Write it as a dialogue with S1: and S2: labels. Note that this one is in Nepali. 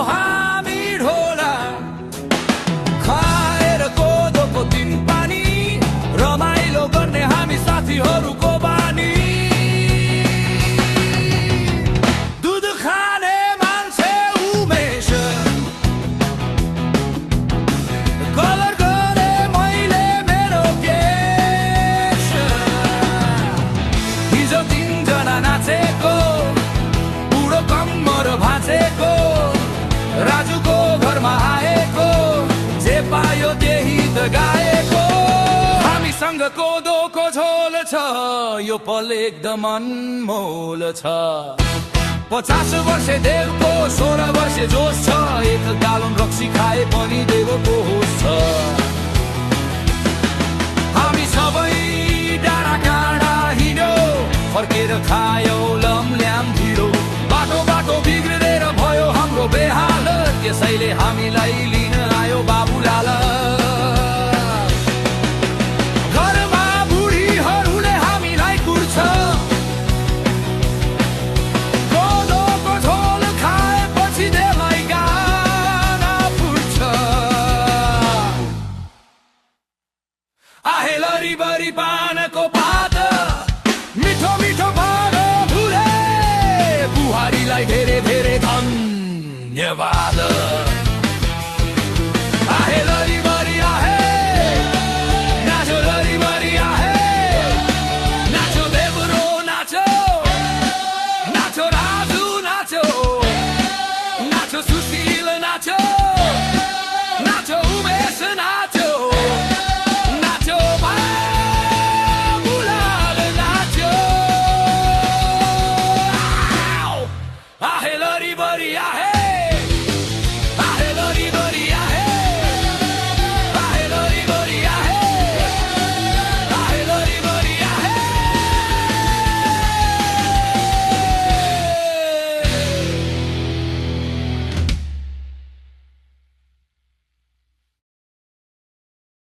S1: हामी ढोला खाएर कोदोको दिन पानी रमाइलो गर्ने हामी साथीहरूको बानी दुध खाने मान्छे उमेश कलर गरे मैले मेरो केश हिजो 3 जना नाचेको बुढो कम्मर भाँचेको राजुको घरमा आएको जे पायो त्यही त गाएको हामीसँग कोदोको झोल छ यो पल एकदम अनमोल छ 50 वर्षे देवको 16 वर्षे जोस छ एक गालन रक्सी खाए पनि देवको होस छ हामी सबै डाँडा काँडा हिँड्यो फर्केर खायो लमल्याम ढिँडो बाटो बाटो बिग्रेर भयो हाम्रो बेहालत त्यसैले हामीलाई लिन आयो बाबुलाल घरमा बुढीहरूले हामीलाई कुर्छ कोदोको झोल खाएपछि देवलाई गाना फुट्छ आहे लरिबरी पानको पात मिठो मिठो भाँडो धुले बुहारीलाई धेरै धेरै धन्यवाद आहे लरिबरी आहे नाचो लरिबरी आहे नाचो देवरो नाचो नाचो राजु नाचो नाचो सुशील नाचो नाचो उमेश नाचो